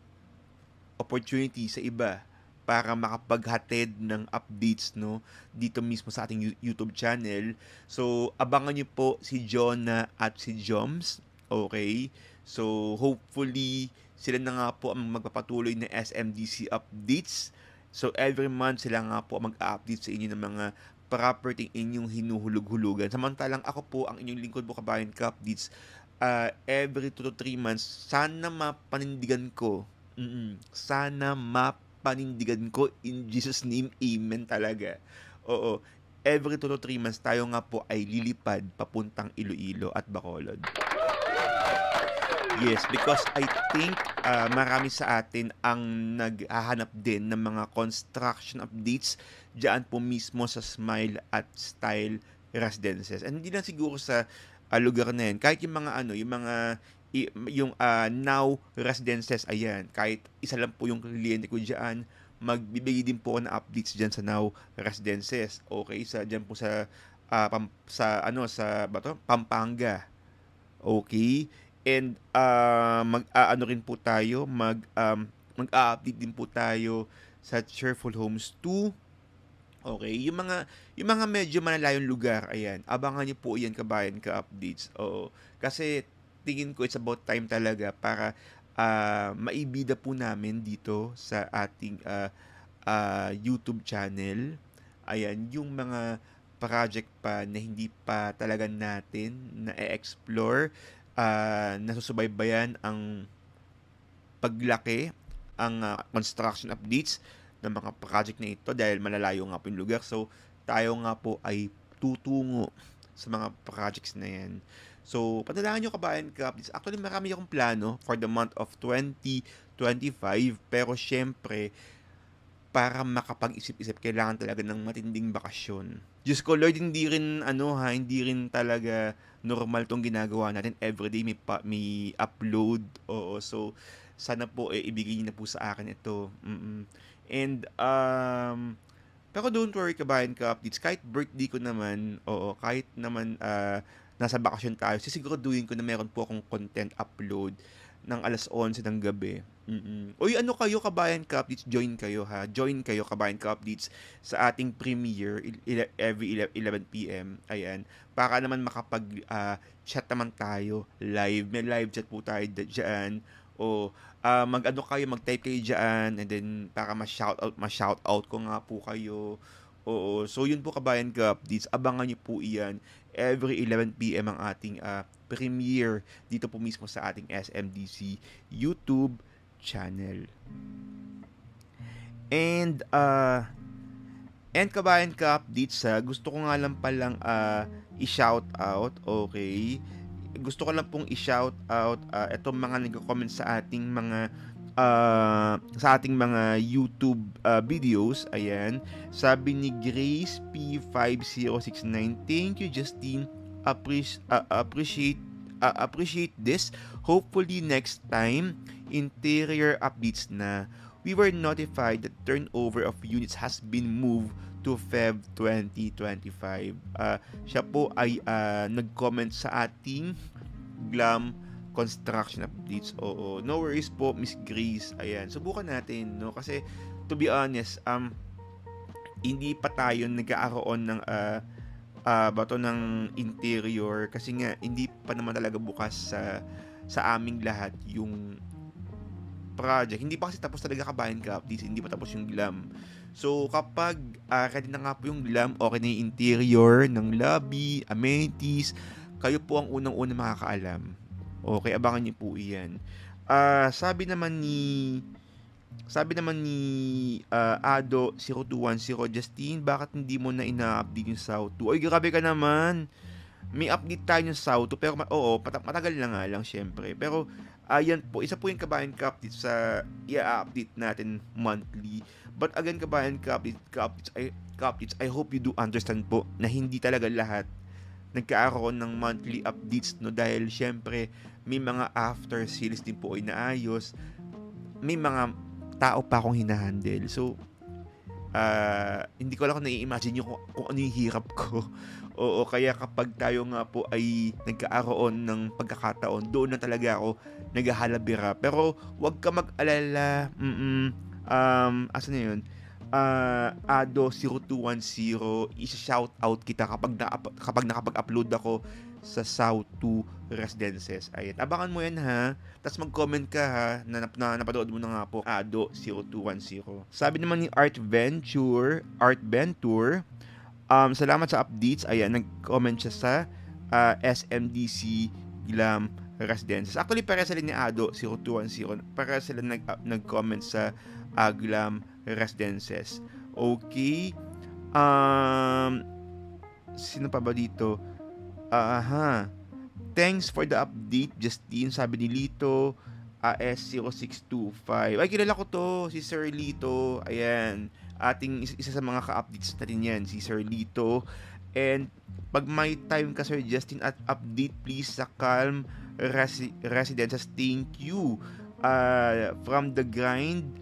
Speaker 1: opportunity sa iba para makapaghatid ng updates, no, dito mismo sa ating YouTube channel. So abangan niyo po si Jonah at si Joms. Okay, so hopefully sila na nga po ang magpapatuloy na SMDC updates. So every month sila nga po mag-update sa inyo ng mga property inyong hinuhulog-hulugan. Samantalang ako po ang inyong lingkod po kabayan ka-updates every 2 to 3 months. Sana mapanindigan ko. Sana mapanindigan ko in Jesus name. Amen talaga. Oo. Every 2 to 3 months tayo nga po ay lilipad papuntang Iloilo at Bacolod. Yes, because I think marami sa atin ang naghahanap din ng mga construction updates diyan po mismo sa Smile at Style Residences. And hindi lang siguro sa lugar na yan. Kahit yung mga yung Now Residences, ayan, kahit isa lang po yung kliyente ko diyan, magbibigay din po ako ng updates diyan sa Now Residences. Okay, diyan po sa Pampanga. Okay? And mag-aano rin po tayo, mag-update din po tayo sa Cheerful Homes 2. Okay, yung mga medyo malalayong lugar, ayan, abangan niyo po 'yan kabayan ka-updates. Oo. Kasi tingin ko it's about time talaga para maibida po namin dito sa ating YouTube channel. Ayan, yung mga project pa na hindi pa talaga natin na-explore, nasusubaybayan ang paglaki, ang construction updates ng mga project na ito dahil malalayo nga po yung lugar. So, tayo nga po ay tutungo sa mga projects na yan. So, padalahan nyo kabayan ka-updates. Actually, marami akong plano for the month of 2025. Pero, syempre, para makapag-isip-isip, kailangan talaga ng matinding bakasyon. Diyos ko, Lord, hindi rin talaga normal tong ginagawa natin. Everyday may upload. Oo, so, sana po ibigay niyo na po sa akin ito. And, pero don't worry kabayan ka-updates. Kahit birthday ko naman, kahit naman nasa bakasyon tayo, sisiguraduhin ko na meron po akong content upload ng 11:00 ng gabi. Uy, ano kayo kabayan ka-updates? Join kayo ha. Join kayo kabayan ka-updates sa ating premiere every 11 p.m. Ayan. Para naman makapag-chat naman tayo live. May live chat po tayo dyan. O mag-type kayo dyan and then para ma-shoutout ko nga po kayo. Oo. So yun po kabayan ka-updates. Abangan nyo po iyan. Every 11 p.m. ang ating premiere dito po mismo sa ating SMDC YouTube channel. And kabayan ka-updates, gusto ko nga lang palang i-shout out, okay? Gusto ko lang pong i-shout out itong mga nagko-comment sa ating mga YouTube videos. Ayan, sabi ni Grace P5069, thank you Justine, appreciate this. Hopefully next time interior updates na. We were notified that turnover of units has been moved to Feb 2025. Siya po ay nag-comment sa ating Glam construction updates. Oo, no worries po Miss Grace. Ayan, subukan natin, no, kasi to be honest, hindi pa tayo nagkakaroon ng bato ng interior kasi nga hindi pa naman talaga bukas sa aming lahat yung project. Hindi pa kasi tapos talaga kabayan ka-updates, hindi pa tapos yung Glam. So kapag ready na nga po yung Glam, okay na yung interior ng lobby, amenities, Kayo po ang unang-unang makakaalam. Okay, abangan niyo po iyan. Sabi naman ni Ado0210, Justine, bakit hindi mo na ina-update yung SAO2? Ay, grabe ka naman. May update tayo ng SAO2, pero oo, matagal na nga lang syempre. Pero, yan po, isa po yung Kabayan Cup update sa i-update natin monthly. But again, Kabayan Cup updates, I hope you do understand po na hindi talaga lahat nagkaaroon ng monthly updates, no, dahil syempre may mga after sales din po ay naayos, may mga tao pa akong hinahandle. So hindi ko lang kung nai-imagine nyo kung ano yung hirap ko. Oo, kaya kapag tayo nga po ay nagkaaroon ng pagkakataon, doon na talaga ako naghahalabira. Pero wag ka mag-alala. Asa na yun? Ado0210, isa-shout out kita kapag nakapag-upload ako sa SAO2 Residences. Ayan, abangan mo yan ha. Tapos mag-comment ka ha na napanood mo na nga po Ado0210. Sabi naman ni Art Venture, salamat sa updates. Ayan, nag-comment siya sa SMDC Glam Residences. Actually, para sila ni Ado0210, para sila nag-comment sa Glam Residences. Okay. Sino pa ba dito? Thanks for the update, Justine. Sabi ni Lito, AS0625. Ay, kilala ko to, si Sir Lito. Ayan. Ating isa sa mga ka-updates natin yan, si Sir Lito. And pag may time ka, Sir Justin, at update please sa Calm Residences. Thank you. From the grind,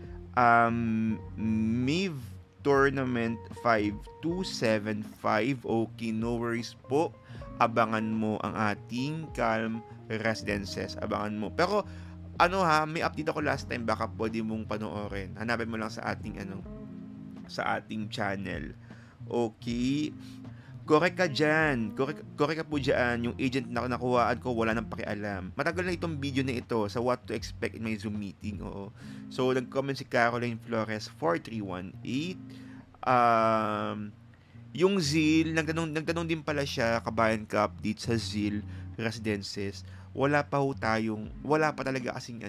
Speaker 1: Miv Tournament 5275. Okay, no worries po. Abangan mo ang ating Calm Residences. Abangan mo. Pero may update ako last time, baka pwede mong panoorin. Hanapin mo lang sa ating channel. Okay. Correct ka dyan. Correct ka po dyan. Yung agent na nakuhaan ko, wala nang pakialam. Matagal na itong video na ito sa what to expect in my Zoom meeting. Oo. So, nag-comment si Caroline Flores 4318. Yung ZIL, nagtanong din pala siya, Kabayan Cup update sa ZIL Residences. Wala pa talaga kasing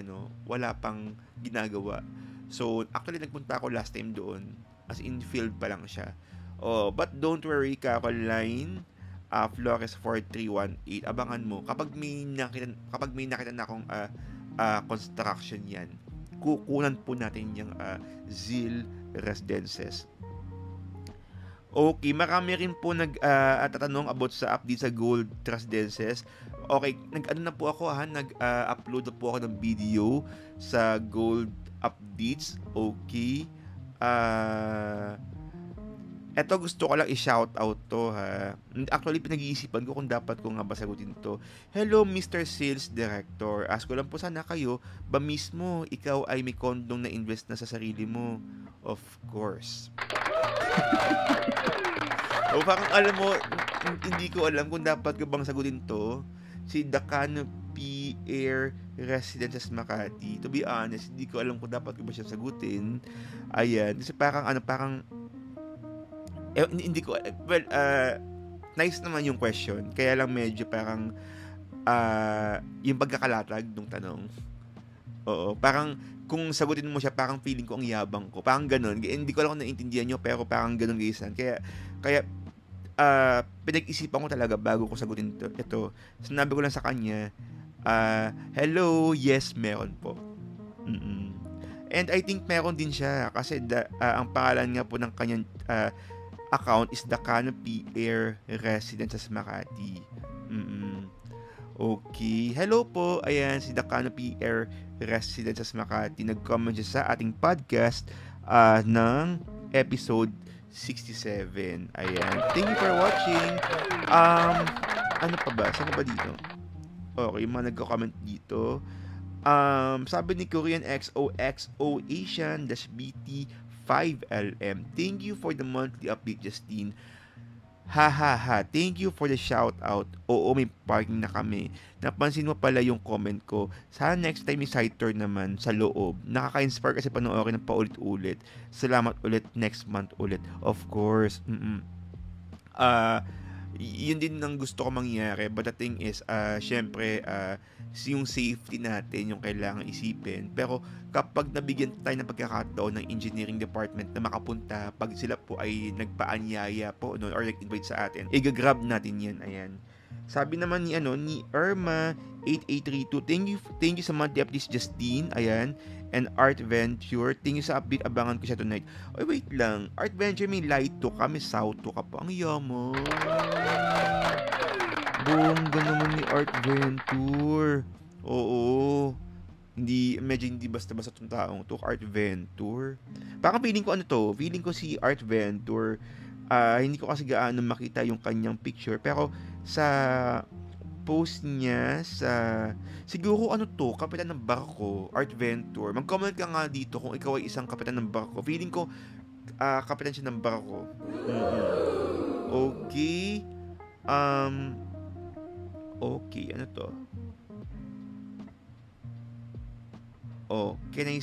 Speaker 1: wala pang ginagawa. So, actually, nagpunta ako last time doon. As in, field pa lang siya. Oh, but don't worry, Caroline, Flores 4318, abangan mo kapag may nakita na akong construction yan, kukunan po natin yung ZIL Residences. Okay, marami rin po tatanong about sa update sa Gold Residences. Okay, nag-upload na po ako ng video sa Gold updates. Okay. Eto, gusto ko lang i-shout out to ha. Actually, pinag-iisipan ko kung dapat ko nga ba sagutin to. Hello, Mr. Sales Director. Ask ko lang po sana kayo, ba mismo ikaw ay may kondong na invest na sa sarili mo? Of course. O parang alam mo, hindi ko alam kung dapat ko bang sagutin to. Si The Canopy Air Residences Makati. To be honest, hindi ko alam kung dapat ko ba siya sagutin. Ayan. Kasi parang hindi ko, nice naman yung question. Kaya lang medyo parang yung pagkakalatag ng tanong. Oo, parang kung sagutin mo siya, parang feeling ko ang yabang ko. Parang ganun. Hindi ko alam kung naiintindihan nyo, pero parang ganun gaysan. Kaya pinag-isipan ko talaga bago ko sagutin ito. Sinabi ko lang sa kanya, hello, yes, meron po. And I think meron din siya kasi ang pangalan nga po ng kanyang account is The Canopy Air Residences Makati. Okay. Hello po. Ayan, si The Canopy Air Residences Makati. Nag-comment siya sa ating podcast ng episode 67. Ayan. Thank you for watching. Ano pa ba? Saan ba dito? Okay, mga nagko-comment dito. Sabi ni Korean XOXO Asian-BT 5LM. Thank you for the monthly update, Justine. Ha. Thank you for the shout out. Oo, may parking na kami. Napansin mo pala yung comment ko. Sana next time may side tour naman sa loob. Nakaka-inspire kasi panoorin ng paulit-ulit. Salamat ulit, next month ulit. Of course. Yun din ang gusto ko mangyari. But the thing is, syempre, yung safety natin yung kailangan isipin. Pero kapag nabigyan tayo ng pagkakataon ng engineering department na makapunta, pag sila po ay nagpaanyaya po, no, or nag-invite sa atin, i-grab natin yan. Ayan. Sabi naman ni Irma 8832, thank you sa monthly updates, Justine. Ayan. And Art Venture, thank you sa update, abangan ko siya tonight. Oy, wait lang. Art Venture, may light to ka, may south to ka pa. Ang yaman. Bongga naman ni Art Venture. Oo. Medyo hindi basta-basta itong taong to, Art Venture. Parang feeling ko feeling ko si Art Venture, hindi ko kasi gaano makita yung kanyang picture, pero sa post niya siguro kapitan ng barko, Art Venture. Mag-comment ka nga dito kung ikaw ay isang kapitan ng barko. Feeling ko kapitan siya ng barko. Okay. Okay, ano to? Can I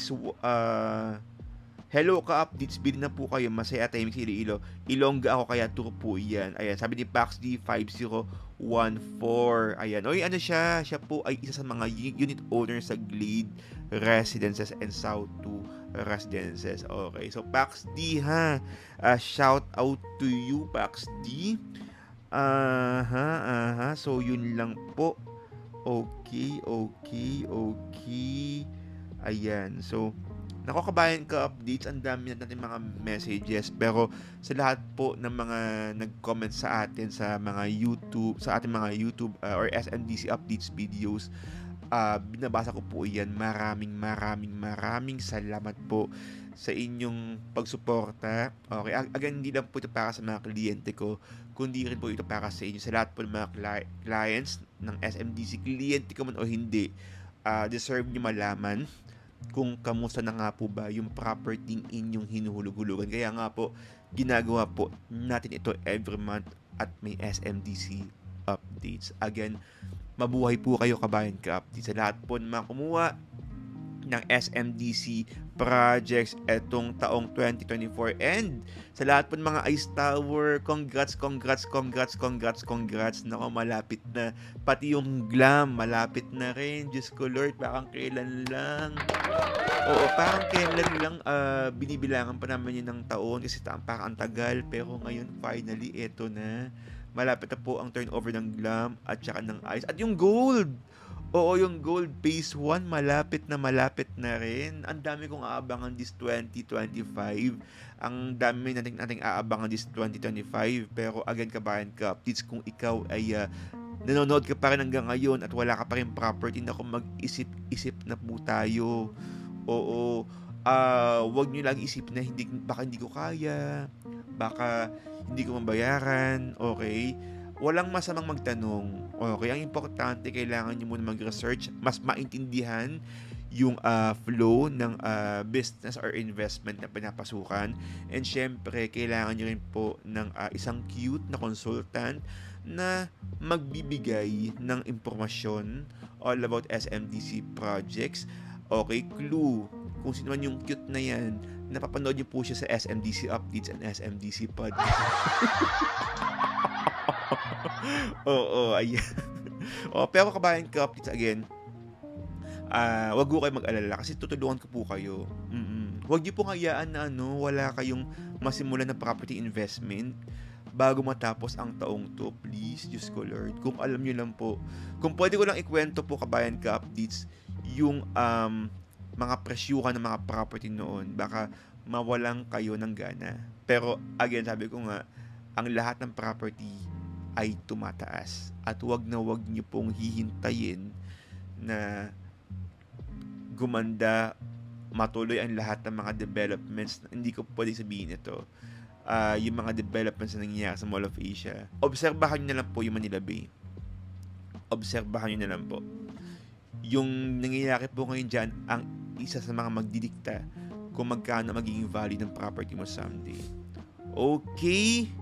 Speaker 1: hello ka-updates, bilhin na po kayo, masaya timing sa Iloilo. Ilongga ako kaya tour po yan. Ayan, sabi ni Pax D5014. Ayan, siya po ay isa sa mga unit owners sa Glade Residences and South 2 Residences. Okay, so Pax D ha, shout out to you, Pax D. So yun lang po. Okay. Ayan, so kabayan ka updates, ang dami natin mga messages, pero sa lahat po ng mga nag-comment sa atin sa ating mga YouTube or SMDC updates videos, binabasa ko po yan. Maraming salamat po sa inyong pagsuporta. Okay, again, hindi lang po ito para sa mga kliyente ko, kundi rin po ito para sa inyo, sa lahat po ng mga clients ng SMDC, kliyente ko man o hindi. Deserve nyo malaman kung kamusta na nga po ba yung property inyong hinuhulog-hulugan. Kaya nga po, ginagawa po natin ito every month at may SMDC updates. Again, mabuhay po kayo, kabayan ka-updates. Sa lahat po ng mga kumuha ng SMDC projects etong taong 2024, and sa lahat po ng mga Ice Tower, congrats. Nako, malapit na. Pati yung Glam, malapit na rin. Diyos ko Lord, parang kailan lang. Oo, parang kailan lang binibilangan pa naman yun ng taon kasi parang ang tagal, pero ngayon finally eto na. Malapit na po ang turnover ng Glam at saka ng Ice at yung Gold. Oo, yung Gold Phase 1, malapit na rin. Ang dami kong aabangan this 2025. Ang dami nating aabangan this 2025. Pero again, kabayan ka, updates, kung ikaw ay nanonood ka pa rin hanggang ngayon at wala ka pa rin property, na kung mag-isip na po tayo. Oo, wag nyo lang isip na baka hindi ko kaya, baka hindi ko mabayaran. Okay, walang masamang magtanong. Okay, ang importante, kailangan nyo muna mag-research, mas maintindihan yung flow ng business or investment na pinapasukan. And syempre, kailangan nyo rin po ng isang cute na consultant na magbibigay ng impormasyon all about SMDC projects. Okay, clue. Kung sino man yung cute na yan, napapanood nyo po siya sa SMDC Updates and SMDC Podcast. Oo, ayan. Pero kabayan ka updates, again, wag ko kayo mag-alala kasi tutulungan ko po kayo. Wag niyo pong hayaan na wala kayong masimulan na property investment bago matapos ang taong to. Please, Diyos ko Lord, kung alam niyo lang po, kung pwede ko lang ikwento po, kabayan ka updates, yung mga presyuhan ng mga property noon, baka mawalan kayo ng gana. Pero again, sabi ko nga, ang lahat ng property ay tumataas, at wag niyo pong hihintayin na gumanda, matuloy ang lahat ng mga developments. Hindi ko pwede sabihin ito, yung mga developments na nangyayari sa Mall of Asia. Obserbahan nyo na lang po yung Manila Bay. Obserbahan nyo na lang po yung nangyayari po ngayon dyan. Ang isa sa mga magdidikta kung magkano magiging value ng property mo someday. Okay,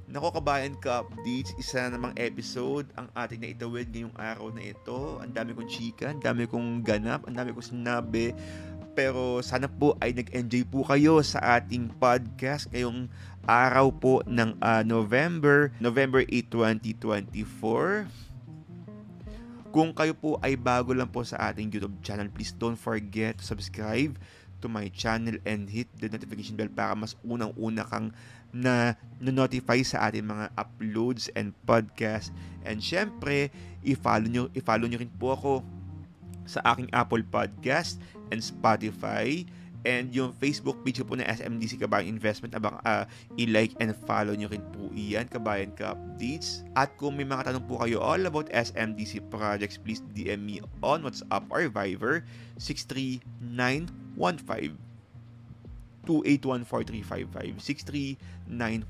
Speaker 1: nako, kabayan ka updates, isa namang episode ang ating naitawid ngayong araw na ito. Ang dami kong chika, ang dami kong ganap, ang dami kong sinabi. Pero sana po ay nag-enjoy po kayo sa ating podcast ngayong araw po ng November 8, 2024. Kung kayo po ay bago lang po sa ating YouTube channel, please don't forget to subscribe to my channel and hit the notification bell para mas unang-una kang na-notify sa ating mga uploads and podcast. And syempre, i-follow nyo rin po ako sa aking Apple Podcast and Spotify. And yung Facebook page po na SMDC Kabayan Investment, i-like and follow nyo rin po iyan, Kabayan Ka Updates. At kung may mga tanong po kayo all about SMDC projects, please DM me on WhatsApp or Viber 63915 2814355 63915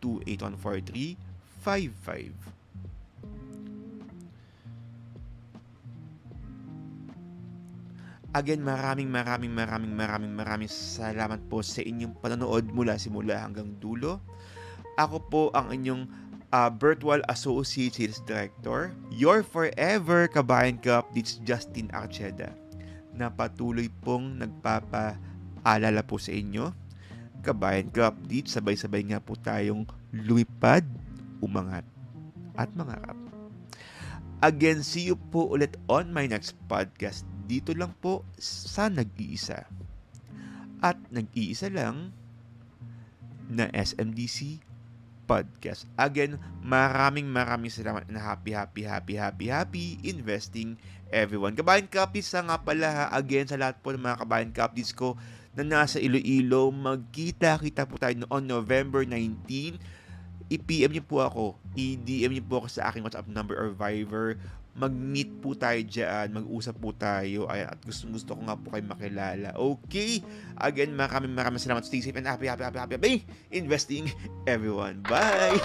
Speaker 1: 2814355. Again, maraming salamat po sa inyong panonood mula simula hanggang dulo. Ako po ang inyong Virtual Associate Sales Director, your forever Kabayan Ka Updates, Justin Archeda, na patuloy pong nagpapaalala po sa inyo. Kabayan Ka Updates, sabay-sabay nga po tayong lumipad, umangat, at mangarap. Again, see you po ulit on my next podcast. Dito lang po sa Nag-iisa. At nag-iisa lang na SMDC Podcast. Again, maraming salamat and happy investing everyone. Kabayan Ka Updates nga pala again sa lahat po ng mga Kabayan Ka Updates ko na nasa Iloilo. Magkita-kita po tayo on November 19. I-PM niyo po ako. I-DM niyo po ako sa aking WhatsApp number or Viber. Mag-meet po tayo dyan, mag-usap po tayo, at gusto ko nga po kayo makilala. Okay? Again, maraming salamat. Stay safe and happy investing everyone. Bye!